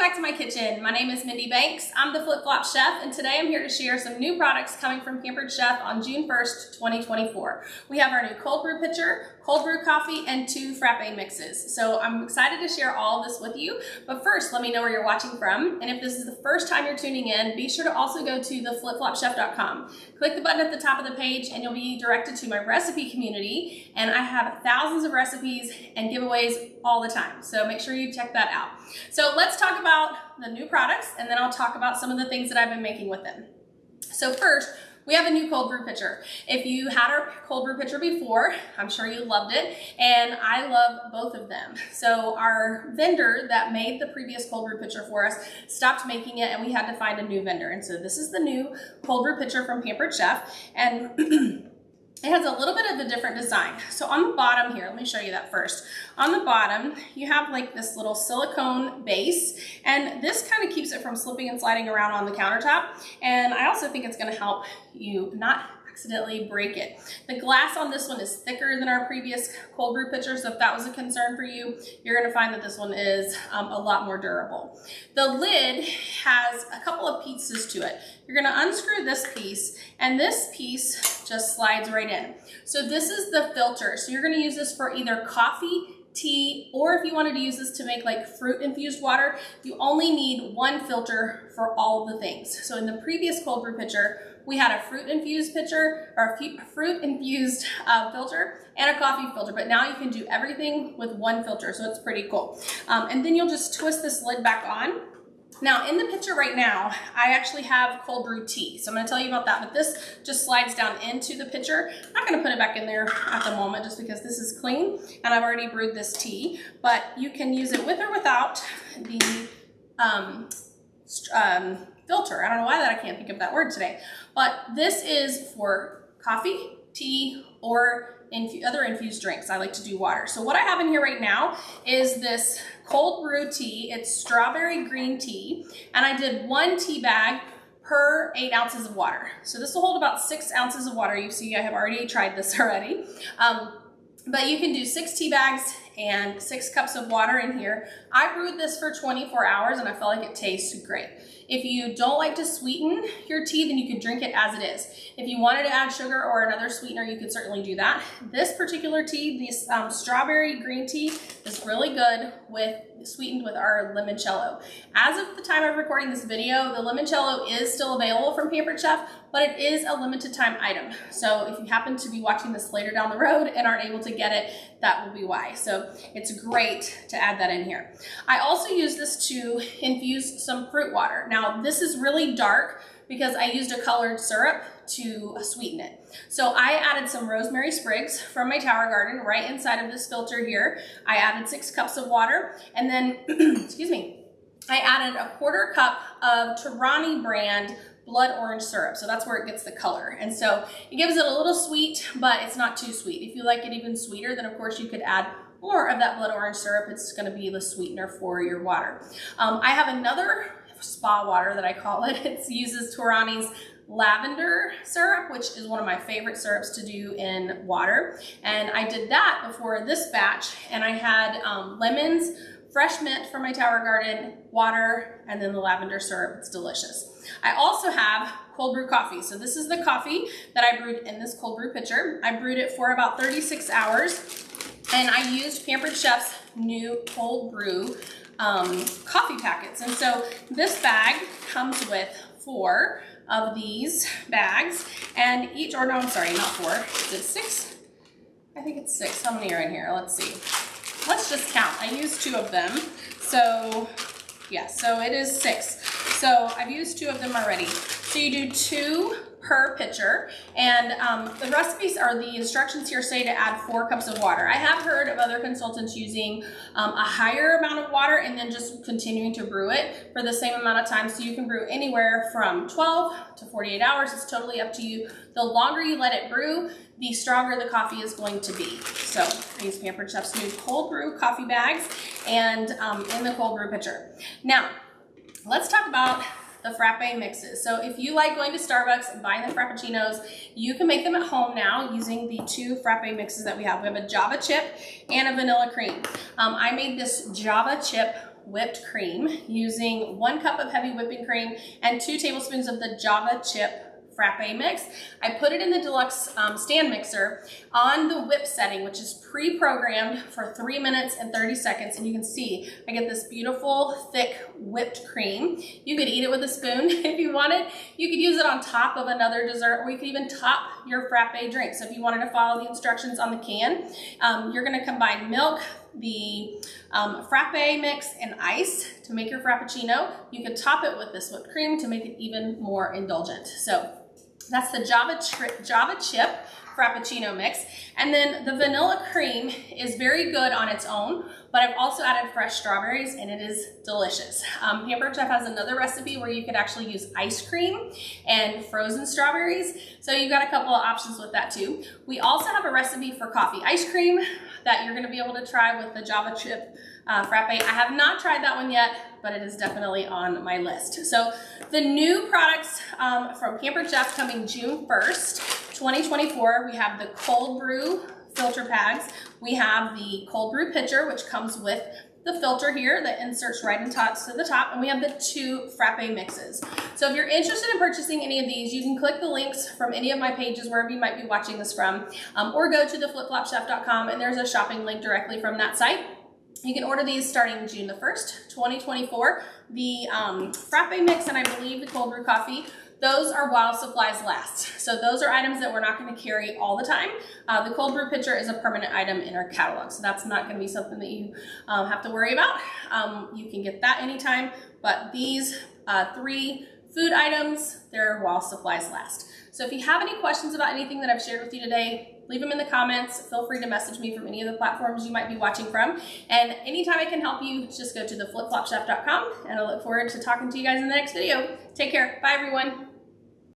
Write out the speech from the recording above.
back to my kitchen. My name is Mindy Banks. I'm the Flip-Flop Chef, and today I'm here to share some new products coming from Pampered Chef on June 1st, 2024. We have our new cold brew pitcher, cold brew coffee, and 2 frappe mixes. So I'm excited to share all of this with you. But first, let me know where you're watching from. And if this is the first time you're tuning in, be sure to also go to theflipflopchef.com. Click the button at the top of the page and you'll be directed to my recipe community. And I have thousands of recipes and giveaways all the time. So make sure you check that out. So let's talk about the new products, and then I'll talk about some of the things that I've been making with them. So first, we have a new cold brew pitcher. If you had our cold brew pitcher before, I'm sure you loved it, and I love both of them. So our vendor that made the previous cold brew pitcher for us stopped making it, and we had to find a new vendor. And so this is the new cold brew pitcher from Pampered Chef, and it has a little bit of a different design. So on the bottom here, let me show you that first. On the bottom, you have like this little silicone base, and this kind of keeps it from slipping and sliding around on the countertop. And I also think it's gonna help you not accidentally break it. The glass on this one is thicker than our previous cold brew pitcher, so if that was a concern for you, you're gonna find that this one is a lot more durable. The lid has a couple of pieces to it. You're gonna unscrew this piece, and this piece just slides right in. So this is the filter. So you're gonna use this for either coffee, tea, or if you wanted to use this to make like fruit infused water, you only need one filter for all of the things. So in the previous cold brew pitcher, we had a fruit infused pitcher, or a fruit infused filter, and a coffee filter, but now you can do everything with one filter, so it's pretty cool. And then you'll just twist this lid back on. Now in the pitcher right now, I actually have cold brew tea. So I'm gonna tell you about that, but this just slides down into the pitcher. I'm not gonna put it back in there at the moment just because this is clean and I've already brewed this tea, but you can use it with or without the filter. I don't know why that I can't think of that word today, but this is for coffee, tea, or other infused drinks. I like to do water. So what I have in here right now is this cold brew tea. It's strawberry green tea, and I did 1 tea bag per 8 ounces of water. So this will hold about 6 ounces of water. You see, I have already tried this already. But you can do 6 tea bags and 6 cups of water in here. I brewed this for 24 hours and I felt like it tastes great. If you don't like to sweeten your tea, then you can drink it as it is. If you wanted to add sugar or another sweetener, you could certainly do that. This particular tea, this strawberry green tea, is really good with sweetened with our limoncello. As of the time of recording this video, the limoncello is still available from Pampered Chef, but it is a limited time item. So if you happen to be watching this later down the road and aren't able to get it, that will be why. So it's great to add that in here. I also use this to infuse some fruit water. Now this is really dark because I used a colored syrup to sweeten it. So I added some rosemary sprigs from my tower garden right inside of this filter here. I added 6 cups of water, and then, excuse me, I added a 1/4 cup of Torani brand blood orange syrup. So that's where it gets the color. And so it gives it a little sweet, but it's not too sweet. If you like it even sweeter, then of course you could add more of that blood orange syrup. It's gonna be the sweetener for your water. I have another spa water that I call it. It uses Torani's lavender syrup, which is one of my favorite syrups to do in water. And I did that before this batch, and I had lemons, fresh mint from my tower garden, water, and then the lavender syrup. It's delicious. I also have cold brew coffee. So this is the coffee that I brewed in this cold brew pitcher. I brewed it for about 36 hours, and I used Pampered Chef's new cold brew coffee packets. And so this bag comes with 4 of these bags, and each, or no, I'm sorry, not 4. Is it 6? I think it's 6. How many are in here? Let's see. Let's just count. I used 2 of them. So yeah, so it is 6. So I've used 2 of them already. So you do 2 per pitcher, and the recipes or the instructions here say to add 4 cups of water. I have heard of other consultants using a higher amount of water and then just continuing to brew it for the same amount of time. So you can brew anywhere from 12 to 48 hours. It's totally up to you. The longer you let it brew, the stronger the coffee is going to be. So I use Pampered Chef's new cold brew coffee bags and in the cold brew pitcher. Now, let's talk about the frappe mixes. So if you like going to Starbucks and buying the frappuccinos, you can make them at home now using the 2 frappe mixes that we have. We have a Java chip and a vanilla cream. I made this Java chip whipped cream using 1 cup of heavy whipping cream and 2 tablespoons of the Java chip Frappe mix. I put it in the deluxe stand mixer on the whip setting, which is pre-programmed for 3 minutes and 30 seconds. And you can see I get this beautiful thick whipped cream. You could eat it with a spoon if you wanted. You could use it on top of another dessert, or you could even top your Frappe drink. So if you wanted to follow the instructions on the can, you're gonna combine milk, the Frappe mix, and ice to make your Frappuccino. You could top it with this whipped cream to make it even more indulgent. So that's the Java chip Frappuccino mix. And then the vanilla cream is very good on its own, but I've also added fresh strawberries and it is delicious. Pampered Chef has another recipe where you could actually use ice cream and frozen strawberries. So you've got a couple of options with that too. We also have a recipe for coffee ice cream that you're gonna be able to try with the Java chip Frappe. I have not tried that one yet, but it is definitely on my list. So the new products from Pampered Chef coming June 1st, 2024, we have the cold brew filter bags. We have the cold brew pitcher, which comes with the filter here that inserts right into the top, and we have the 2 Frappe mixes. So if you're interested in purchasing any of these, you can click the links from any of my pages, wherever you might be watching this from, or go to theflipflopchef.com, and there's a shopping link directly from that site. You can order these starting June the 1st, 2024. The Frappe mix and I believe the cold brew coffee, those are while supplies last. So those are items that we're not going to carry all the time. The cold brew pitcher is a permanent item in our catalog, so that's not going to be something that you have to worry about. You can get that anytime, but these 3 food items, they're while supplies last. So if you have any questions about anything that I've shared with you today, leave them in the comments. Feel free to message me from any of the platforms you might be watching from. And anytime I can help you, just go to theflipflopchef.com, and I look forward to talking to you guys in the next video. Take care. Bye, everyone.